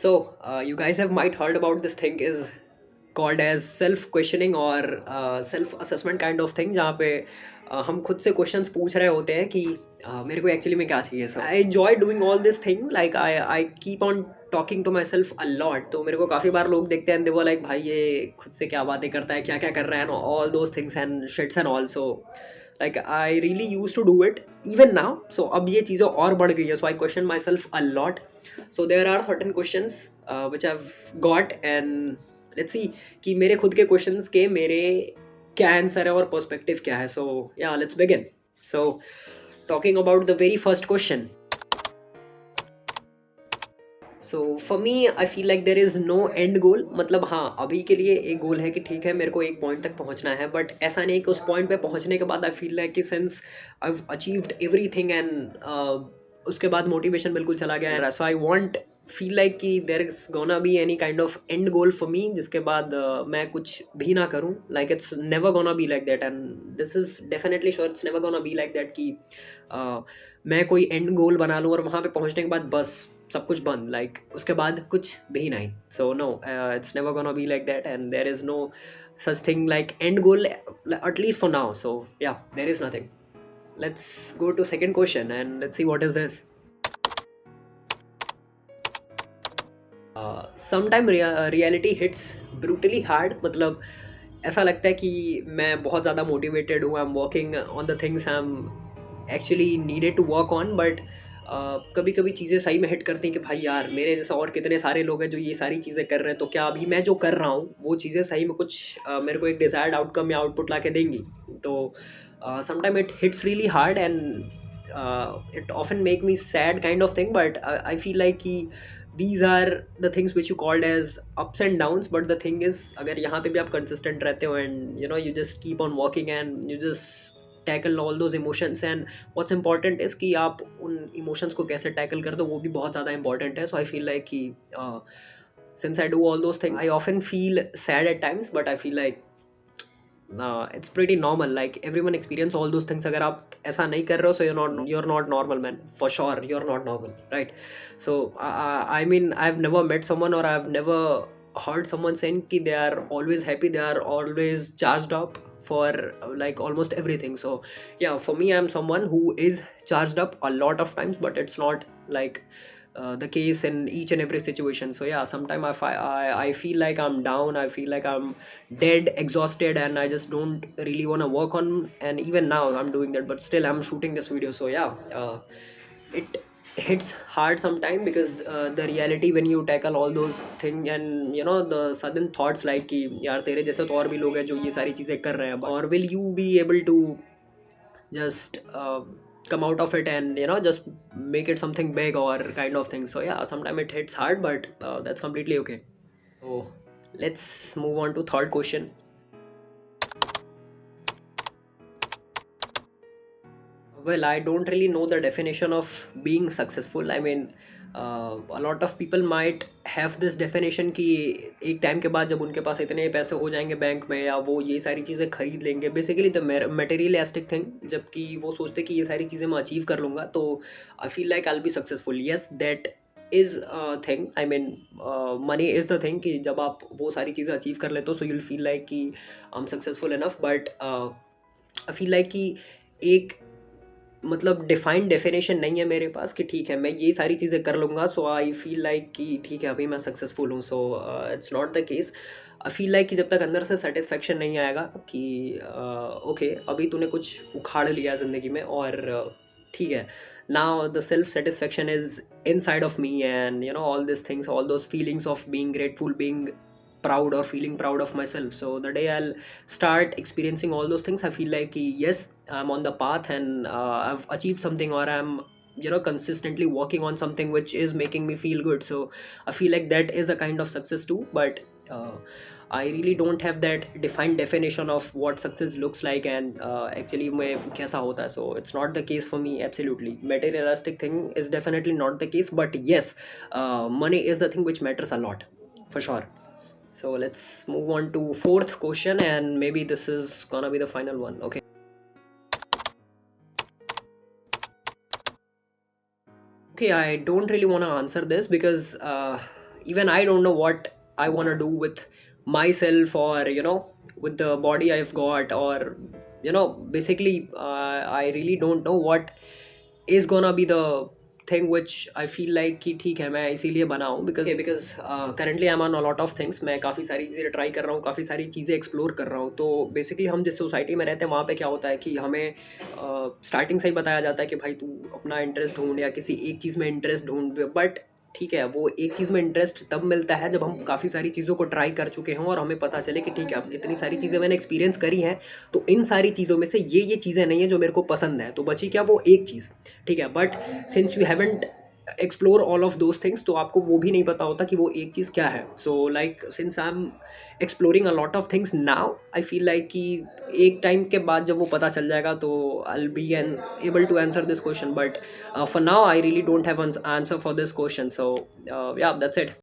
You guys have might heard about this thing is called as self questioning और self assessment kind of thing जहाँ पे हम खुद से क्वेश्चंस पूछ रहे होते हैं कि मेरे को एक्चुअली में क्या चाहिए। Sir I enjoy doing all this thing, like I I keep on talking to my self a lot. तो मेरे को काफ़ी बार लोग देखते हैं, दे वो लाइक भाई ये खुद से क्या बातें करता है, क्या क्या कर रहा है, all those things and shits and also like I really use to do it even now. So अब ये चीज़ें और बढ़ गई है, so I question my self a lot. So there are certain questions which have got and let's see कि मेरे खुद के क्वेश्चंस के मेरे क्या आंसर है और पर्सपेक्टिव क्या है। So yeah let's begin. So talking about the very first question, so for me I feel like there is no end goal. मतलब हाँ, अभी के लिए एक गोल है कि ठीक है मेरे को एक पॉइंट तक पहुंचना है, बट ऐसा नहीं कि उस पॉइंट पे पहुंचने के बाद आई फील लाइक कि since I have achieved everything and उसके बाद मोटिवेशन बिल्कुल चला गया है। So I want feel like कि there is gonna be any kind of and goal for me जिसके बाद मैं कुछ भी ना करूँ। Like it's never gonna be like that and this is definitely sure it's never gonna be like that कि मैं कोई एंड गोल बना लूँ और वहाँ पे पहुँचने के बाद बस सब कुछ बंद, लाइक उसके बाद कुछ भी नहीं। So no, it's never gonna be like that and there is no such thing like end goal, at least for now. So yeah, there is nothing. Let's go to second question and let's see what is this. Sometime reality hits brutally hard. मतलब ऐसा लगता है कि मैं बहुत ज़्यादा motivated हूँ, I am working on the things I am actually needed to work on, but कभी कभी चीज़ें सही में हिट करती हैं कि भाई यार मेरे जैसा और कितने सारे लोग हैं जो ये सारी चीज़ें कर रहे हैं, तो क्या अभी मैं जो कर रहा हूँ वो चीज़ें सही में कुछ मेरे को एक डिज़ायर्ड आउटकम या आउटपुट ला के देंगी। तो sometime it hits really hard and it often make me sad kind of thing, but I feel like कि these are the things which you called as ups and downs, but the thing is अगर यहाँ पे भी आप consistent रहते हो and you know you just keep on working and you just tackle all those emotions, and what's important is कि आप उन emotions को कैसे tackle कर दो, वो भी बहुत ज़्यादा important है। So I feel like कि since I do all those things I often feel sad at times, but I feel like it's pretty normal, like everyone experience all those things। अगर आप ऐसा नहीं कर रहे हो so you're not normal man, for sure you're not normal, right? So I mean I've never met someone or I've never heard someone saying कि they are always happy, they are always charged up for like almost everything। So yeah, for me I'm someone who is charged up a lot of times, but it's not like the case in each and every situation। So yeah, sometimes I feel like I'm down, I feel like I'm dead exhausted and I just don't really want to work on, and even now I'm doing that, but still I'm shooting this video। So yeah, it hits hard sometimes because the reality when you tackle all those things and you know the sudden thoughts like कि यार तेरे जैसे तो और भी लोग हैं जो ये सारी चीज़ें कर रहे हैं, और will you be able to just come out of it and you know just make it something big or kind of thing। So yeah, sometimes it hits hard, but that's completely okay। So let's move on to third question। Well, I don't really know the definition of being successful। I mean a lot of people might have this definition कि एक time के बाद जब उनके पास इतने पैसे हो जाएंगे बैंक में या वो ये सारी चीज़ें खरीद लेंगे, बेसिकली द मटेरियलिस्टिक थिंग, जबकि वो सोचते कि ये सारी चीज़ें मैं अचीव कर लूँगा तो आई feel like I will be successful. Yes, that is thing, I mean money is the thing कि जब आप वो सारी चीज़ें अचीव कर लेते हो सो यूल फील लाइक कि I am successful enough, but I feel like कि एक मतलब डिफाइंड डेफिनेशन नहीं है मेरे पास कि ठीक है मैं ये सारी चीज़ें कर लूँगा सो आई फील लाइक कि ठीक है अभी मैं सक्सेसफुल हूँ। So it's not the case. I feel like कि जब तक अंदर से सेटिस्फेक्शन नहीं आएगा कि ओके अभी तूने कुछ उखाड़ लिया ज़िंदगी में और ठीक है, now the self satisfaction is inside of me and you know all these things, all those feelings of being grateful, being proud or feeling proud of myself। So the day I'll start experiencing all those things I feel like yes, I'm on the path and I've achieved something, or I'm you know consistently working on something which is making me feel good। So I feel like that is a kind of success too, but I really don't have that defined definition of what success looks like and actually में कैसा होता है। So it's not the case for me, absolutely। Materialistic thing is definitely not the case, but yes, money is the thing which matters a lot, for sure। So let's move on to fourth question and maybe this is gonna be the final one, okay? Okay, I don't really want to answer this because even I don't know what I want to do with myself, or with the body I've got, or basically I really don't know what is gonna be the thing which I feel like कि ठीक है मैं इसीलिए बना हूँ, because currently I'm on a lot of things. मैं काफ़ी सारी चीज़ें ट्राई कर रहा हूँ, काफ़ी सारी चीज़ें एक्सप्लोर कर रहा हूँ. तो बेसिकली हम जिस सोसाइटी में रहते हैं वहाँ पे क्या होता है कि हमें स्टार्टिंग से ही बताया जाता है कि भाई तू अपना इंटरेस्ट ढूंढ या किसी एक चीज़ में इंटरेस्ट ढूंढ. बट ठीक है, वो एक चीज़ में इंटरेस्ट तब मिलता है जब हम काफ़ी सारी चीज़ों को ट्राई कर चुके हों और हमें पता चले कि ठीक है अब इतनी सारी चीज़ें मैंने एक्सपीरियंस करी हैं, तो इन सारी चीज़ों में से ये चीज़ें नहीं है जो मेरे को पसंद है, तो बची क्या वो एक चीज़. ठीक है, but since you haven't explore all of those things, तो आपको वो भी नहीं पता होता कि वो एक चीज़ क्या है. So like since I am exploring a lot of things now, I feel like कि एक टाइम के बाद जब वो पता चल जाएगा तो I will be able to answer this question. But for now I really don't have answer for this question. So yeah that's it.